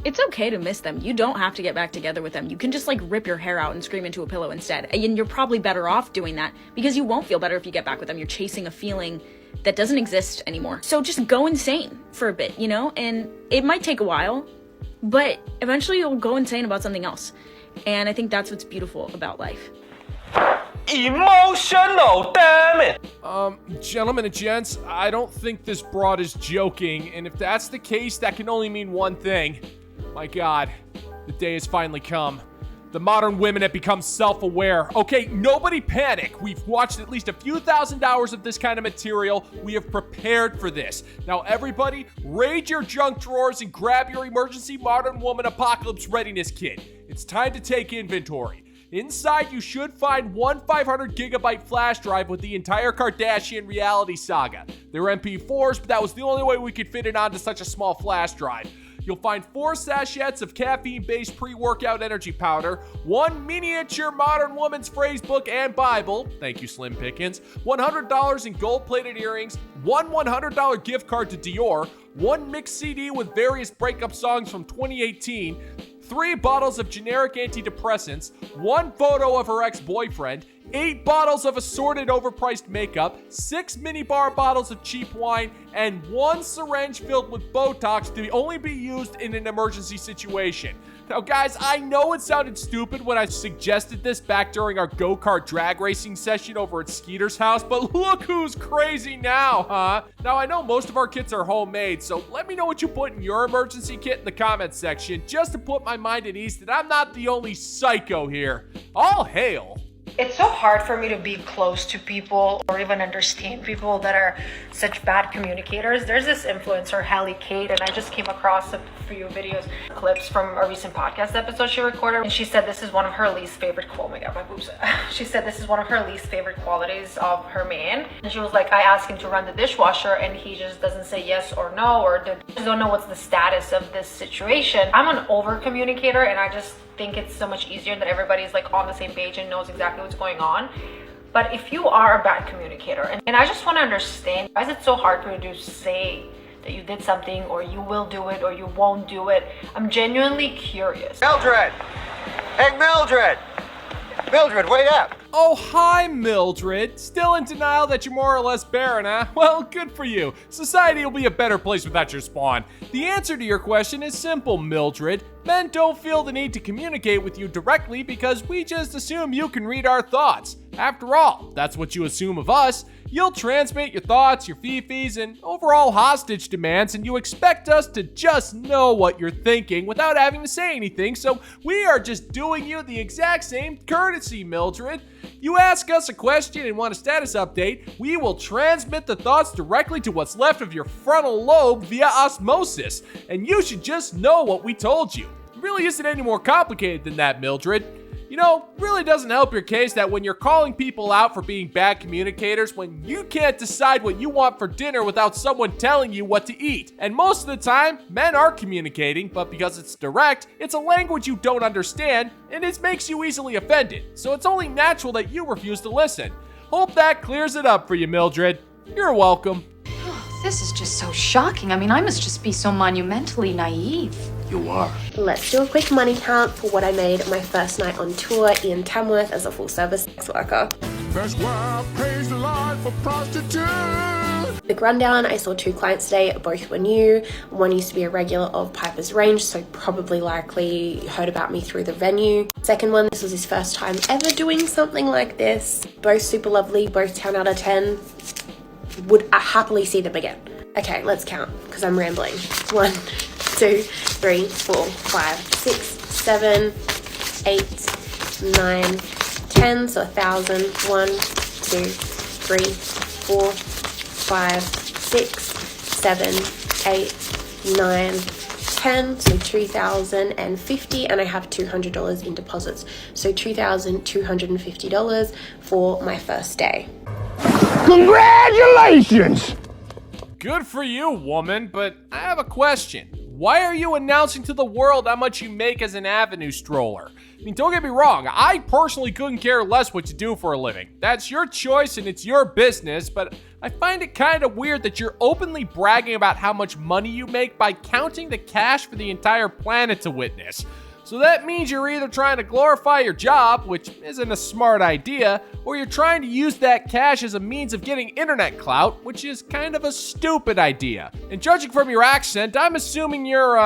It's okay to miss them. You don't have to get back together with them. You can just like rip your hair out and scream into a pillow instead. And you're probably better off doing that because you won't feel better if you get back with them. You're chasing a feeling that doesn't exist anymore. So just go insane for a bit, you know? And it might take a while, but eventually you'll go insane about something else. And I think that's what's beautiful about life. Emotional, damn it! Gentlemen and gents, I don't think this broad is joking, and if that's the case, that can only mean one thing. My God, the day has finally come. The modern women have become self-aware. Okay, nobody panic. We've watched at least a few thousand hours of this kind of material. We have prepared for this. Now everybody, raid your junk drawers and grab your emergency modern woman apocalypse readiness kit. It's time to take inventory. Inside, you should find one 500 gigabyte flash drive with the entire Kardashian reality saga. They're MP4s, but that was the only way we could fit it onto such a small flash drive. You'll find 4 sachets of caffeine-based pre-workout energy powder, 1 miniature Modern Woman's phrase book and Bible, thank you Slim Pickens, $100 in gold-plated earrings, one $100 gift card to Dior, 1 mixed CD with various breakup songs from 2018, 3 bottles of generic antidepressants, 1 photo of her ex-boyfriend, 8 bottles of assorted overpriced makeup, 6 minibar bottles of cheap wine, and 1 syringe filled with Botox to only be used in an emergency situation. Now guys, I know it sounded stupid when I suggested this back during our go-kart drag racing session over at Skeeter's house, but look who's crazy now, huh? Now I know most of our kits are homemade, so let me know what you put in your emergency kit in the comments section, just to put my mind at ease that I'm not the only psycho here. All hail! It's so hard for me to be close to people or even understand people that are such bad communicators. There's this influencer, Hallie Kate, and I just came across a few clips from a recent podcast episode she recorded, and she said this is one of her least favorite, oh my god, my boobs. She said this is one of her least favorite qualities of her man. And she was like, I asked him to run the dishwasher and he just doesn't say yes or no, or just don't know what's the status of this situation. I'm an over communicator, and I just think it's so much easier that everybody's like on the same page and knows exactly what's going on. But if you are a bad communicator, and I just want to understand, why is it so hard for you to say that you did something, or you will do it, or you won't do it? I'm genuinely curious. Mildred! Hey, Mildred! Mildred, wait up! Oh, hi, Mildred. Still in denial that you're more or less barren, huh? Well, good for you. Society will be a better place without your spawn. The answer to your question is simple, Mildred. Men don't feel the need to communicate with you directly because we just assume you can read our thoughts. After all, that's what you assume of us. You'll transmit your thoughts, your fifis, and overall hostage demands, and you expect us to just know what you're thinking without having to say anything, so we are just doing you the exact same courtesy, Mildred. You ask us a question and want a status update, we will transmit the thoughts directly to what's left of your frontal lobe via osmosis, and you should just know what we told you. It really isn't any more complicated than that, Mildred. You know, really doesn't help your case that when you're calling people out for being bad communicators, when you can't decide what you want for dinner without someone telling you what to eat. And most of the time, men are communicating, but because it's direct, it's a language you don't understand, and it makes you easily offended. So it's only natural that you refuse to listen. Hope that clears it up for you, Mildred. You're welcome. This is just so shocking. I mean, I must just be so monumentally naive. You are. Let's do a quick money count for what I made my first night on tour in Tamworth as a full-service sex worker. That's why I praise the Lord for prostitutes. Quick rundown, I saw 2 clients today, both were new. One used to be a regular of Piper's Range, so probably likely heard about me through the venue. Second one, this was his first time ever doing something like this. Both super lovely, both 10 out of 10. Would happily see them again. Okay, let's count, because I'm rambling. 1, 2, 3, 4, 5, 6, 7, 8, 9, 10, so 1,000. 1, 2, 3, 4, 5, 6, 7, 8, 9, 10, so 2,050, and I have $200 in deposits. So $2,250 for my first day. Congratulations! Good for you, woman, but I have a question. Why are you announcing to the world how much you make as an avenue stroller? I mean, don't get me wrong, I personally couldn't care less what you do for a living. That's your choice and it's your business, but I find it kind of weird that you're openly bragging about how much money you make by counting the cash for the entire planet to witness. So that means you're either trying to glorify your job, which isn't a smart idea, or you're trying to use that cash as a means of getting internet clout, which is kind of a stupid idea. And judging from your accent, I'm assuming your,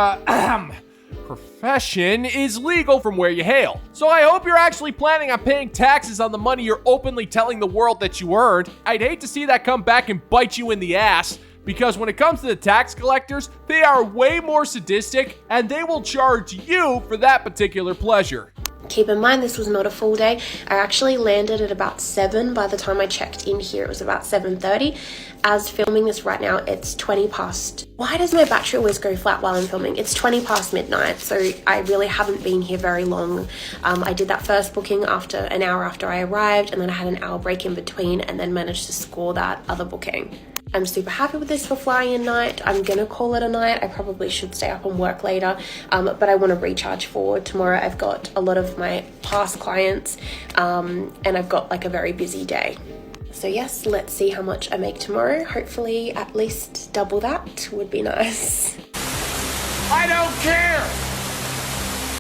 profession is legal from where you hail. So I hope you're actually planning on paying taxes on the money you're openly telling the world that you earned. I'd hate to see that come back and bite you in the ass, because when it comes to the tax collectors, they are way more sadistic and they will charge you for that particular pleasure. Keep in mind, this was not a full day. I actually landed at about 7. By the time I checked in here, it was about 7:30. As filming this right now, it's 20 past. Why does my battery always go flat while I'm filming? It's 20 past midnight, so I really haven't been here very long. I did that first booking after an hour after I arrived, and then I had an hour break in between, and then managed to score that other booking. I'm super happy with this for flying in night. I'm gonna call it a night. I probably should stay up and work later, but I want to recharge for tomorrow. I've got a lot of my past clients, and I've got like a very busy day. So yes, let's see how much I make tomorrow. Hopefully at least double that would be nice. I don't care!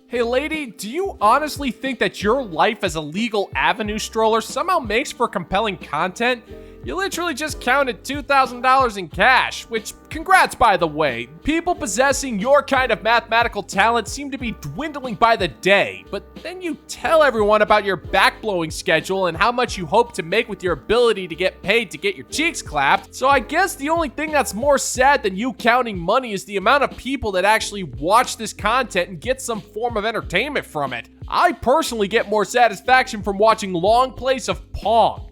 Hey lady, do you honestly think that your life as a legal avenue stroller somehow makes for compelling content? You literally just counted $2,000 in cash, which, congrats by the way. People possessing your kind of mathematical talent seem to be dwindling by the day, but then you tell everyone about your backblowing schedule and how much you hope to make with your ability to get paid to get your cheeks clapped. So I guess the only thing that's more sad than you counting money is the amount of people that actually watch this content and get some form of entertainment from it. I personally get more satisfaction from watching long plays of Pong.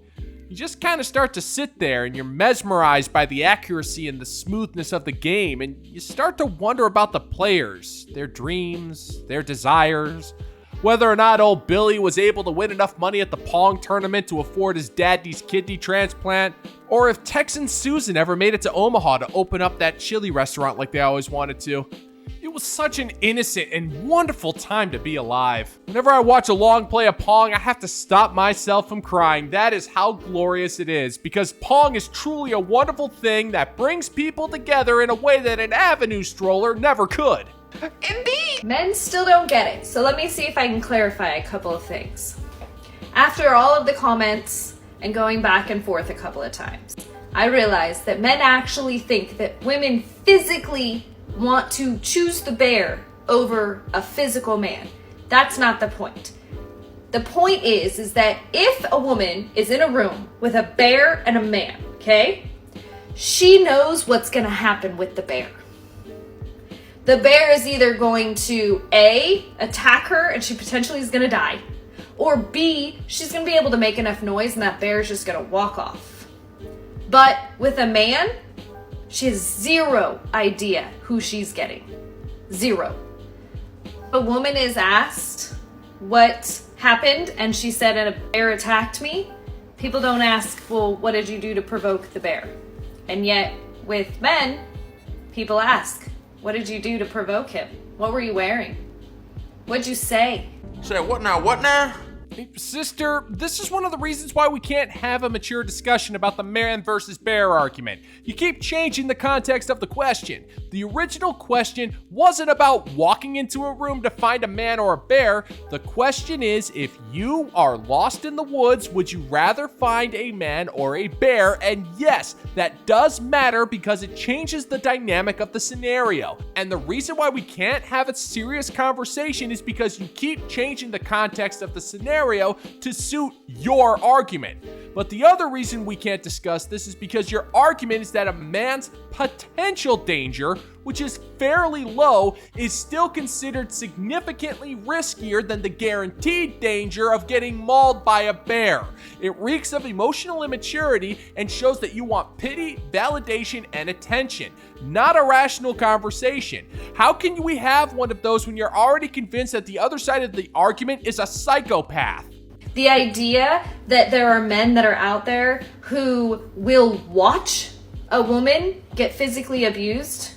You just kind of start to sit there and you're mesmerized by the accuracy and the smoothness of the game, and you start to wonder about the players, their dreams, their desires, whether or not old Billy was able to win enough money at the Pong tournament to afford his daddy's kidney transplant, or if Texan Susan ever made it to Omaha to open up that chili restaurant like they always wanted to. It was such an innocent and wonderful time to be alive. Whenever I watch a long play of Pong, I have to stop myself from crying. That is how glorious it is, because Pong is truly a wonderful thing that brings people together in a way that an avenue stroller never could. Indeed! Men still don't get it, so let me see if I can clarify a couple of things. After all of the comments and going back and forth a couple of times, I realized that men actually think that women physically want to choose the bear over a physical man. That's not the point. The point is that if a woman is in a room with a bear and a man, okay, she knows what's gonna happen with the bear. The bear is either going to A, attack her and she potentially is gonna die, or B, she's gonna be able to make enough noise and that bear is just gonna walk off. But with a man, she has zero idea who she's getting. Zero. A woman is asked what happened and she said a bear attacked me. People don't ask, well, what did you do to provoke the bear? And yet with men, people ask, what did you do to provoke him? What were you wearing? What'd you say? Say what now, what now? Hey, sister, this is one of the reasons why we can't have a mature discussion about the man versus bear argument. You keep changing the context of the question. The original question wasn't about walking into a room to find a man or a bear. The question is, if you are lost in the woods, would you rather find a man or a bear? And yes, that does matter because it changes the dynamic of the scenario. And the reason why we can't have a serious conversation is because you keep changing the context of the scenario to suit your argument. But the other reason we can't discuss this is because your argument is that a man's potential danger, which is fairly low, is still considered significantly riskier than the guaranteed danger of getting mauled by a bear. It reeks of emotional immaturity and shows that you want pity, validation, and attention, not a rational conversation. How can we have one of those when you're already convinced that the other side of the argument is a psychopath? The idea that there are men that are out there who will watch a woman get physically abused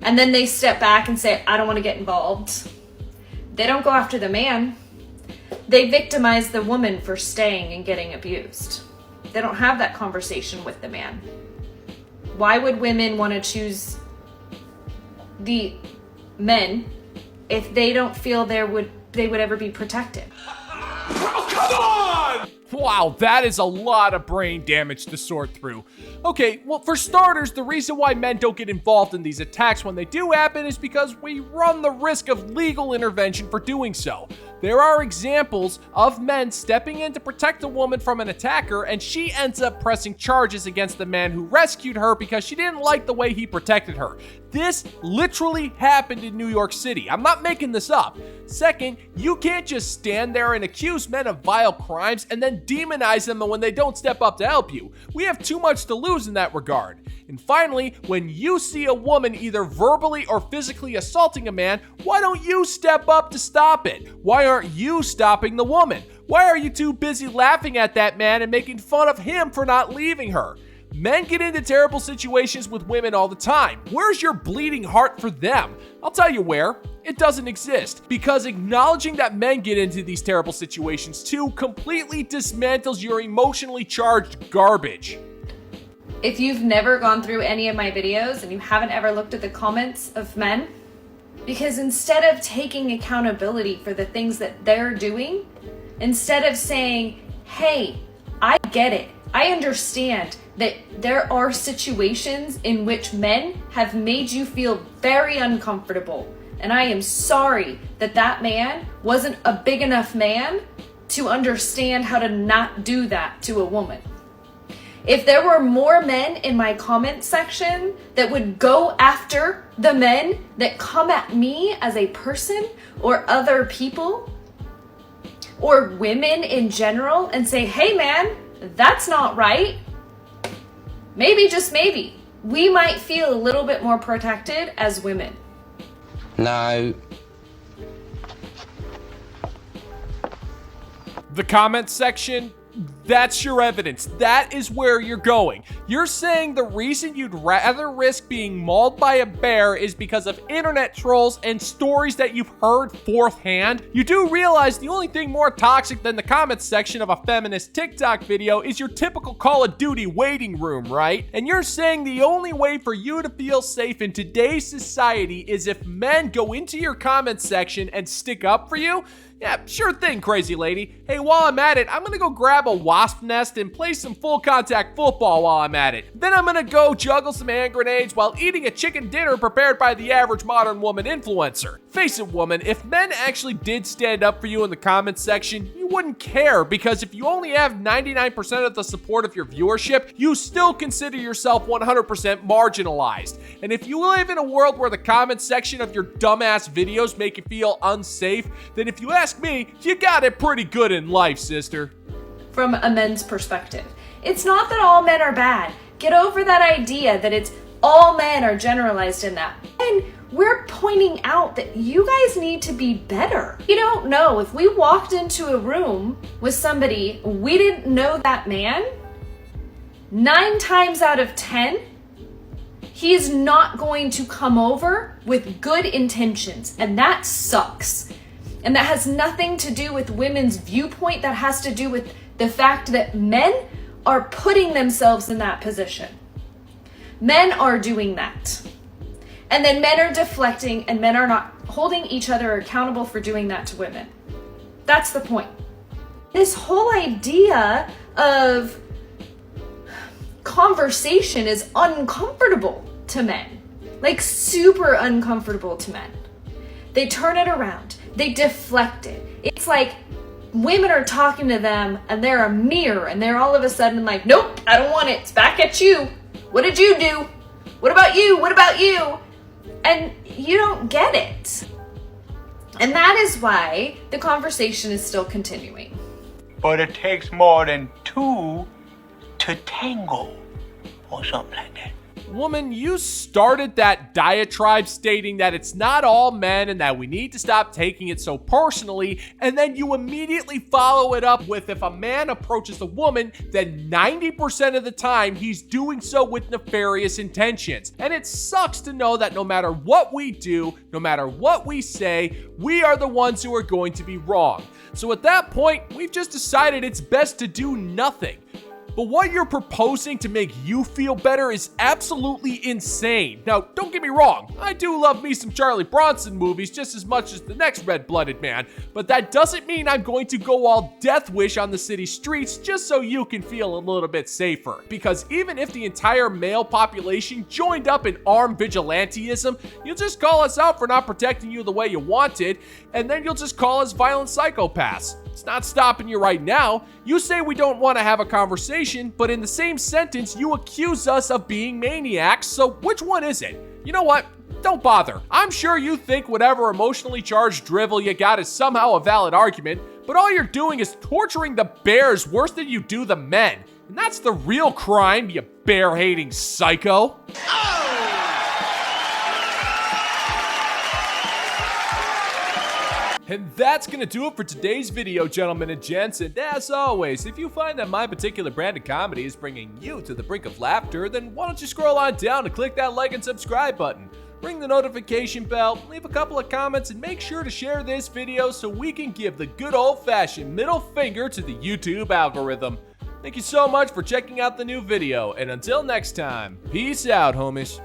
and then they step back and say, I don't want to get involved. They don't go after the man. They victimize the woman for staying and getting abused. they don't have that conversation with the man. Why would women want to choose the men if they don't feel they would ever be protected? Oh, come on! Wow, that is a lot of brain damage to sort through. Okay, well, for starters, the reason why men don't get involved in these attacks when they do happen is because we run the risk of legal intervention for doing so. There are examples of men stepping in to protect a woman from an attacker, and she ends up pressing charges against the man who rescued her because she didn't like the way he protected her. This literally happened in New York City. I'm not making this up. Second, you can't just stand there and accuse men of vile crimes and then demonize them when they don't step up to help you. We have too much to lose in that regard. And finally, when you see a woman either verbally or physically assaulting a man, why don't you step up to stop it? Why aren't you stopping the woman? Why are you too busy laughing at that man and making fun of him for not leaving her? Men get into terrible situations with women all the time. Where's your bleeding heart for them? I'll tell you where. It doesn't exist. Because acknowledging that men get into these terrible situations too completely dismantles your emotionally charged garbage. If you've never gone through any of my videos and you haven't ever looked at the comments of men, because instead of taking accountability for the things that they're doing, instead of saying, hey, I get it, I understand that there are situations in which men have made you feel very uncomfortable, and I am sorry that that man wasn't a big enough man to understand how to not do that to a woman. If there were more men in my comment section that would go after the men that come at me as a person or other people or women in general and say, hey man, that's not right, maybe, just maybe, we might feel a little bit more protected as women. No. The comment section, that's your evidence. That is where you're going. You're saying the reason you'd rather risk being mauled by a bear is because of internet trolls and stories that you've heard fourthhand? You do realize the only thing more toxic than the comments section of a feminist TikTok video is your typical Call of Duty waiting room, right? And you're saying the only way for you to feel safe in today's society is if men go into your comments section and stick up for you? Yeah, sure thing, crazy lady. Hey, while I'm at it, I'm gonna go grab a wasp nest and play some full contact football while I'm at it. Then I'm gonna go juggle some hand grenades while eating a chicken dinner prepared by the average modern woman influencer. Face it, woman, if men actually did stand up for you in the comments section, you wouldn't care, because if you only have 99% of the support of your viewership, you still consider yourself 100% marginalized. And if you live in a world where the comments section of your dumbass videos make you feel unsafe, then if you ask me, you got it pretty good in life, sister. From a men's perspective, it's not that all men are bad. Get over that idea that it's all men are generalized in that. And we're pointing out that you guys need to be better. You don't know, if we walked into a room with somebody, we didn't know that man, 9 times out of 10, he's not going to come over with good intentions, and that sucks. And that has nothing to do with women's viewpoint. That has to do with the fact that men are putting themselves in that position. Men are doing that. And then men are deflecting, and men are not holding each other accountable for doing that to women. That's the point. This whole idea of conversation is uncomfortable to men. Like super uncomfortable to men. They turn it around. They deflect it. It's like women are talking to them and they're a mirror, and they're all of a sudden like, nope, I don't want it. It's back at you. What did you do? What about you? What about you? And you don't get it. And that is why the conversation is still continuing. But it takes more than two to tango, or something like that. Woman, you started that diatribe stating that it's not all men and that we need to stop taking it so personally, and then you immediately follow it up with, if a man approaches a woman, then 90% of the time he's doing so with nefarious intentions. And it sucks to know that no matter what we do, no matter what we say, we are the ones who are going to be wrong. So at that point, we've just decided it's best to do nothing. But what you're proposing to make you feel better is absolutely insane. Now, don't get me wrong, I do love me some Charlie Bronson movies just as much as the next red-blooded man, but that doesn't mean I'm going to go all Death Wish on the city streets just so you can feel a little bit safer. Because even if the entire male population joined up in armed vigilanteism, you'll just call us out for not protecting you the way you wanted, and then you'll just call us violent psychopaths. It's not stopping you right now. You say we don't want to have a conversation, but in the same sentence, you accuse us of being maniacs, so which one is it? You know what? Don't bother. I'm sure you think whatever emotionally charged drivel you got is somehow a valid argument, but all you're doing is torturing the bears worse than you do the men. And that's the real crime, you bear-hating psycho. And that's gonna do it for today's video, gentlemen and gents. And as always, if you find that my particular brand of comedy is bringing you to the brink of laughter, then why don't you scroll on down and click that like and subscribe button. Ring the notification bell, leave a couple of comments, and make sure to share this video so we can give the good old-fashioned middle finger to the YouTube algorithm. Thank you so much for checking out the new video, and until next time, peace out, homies.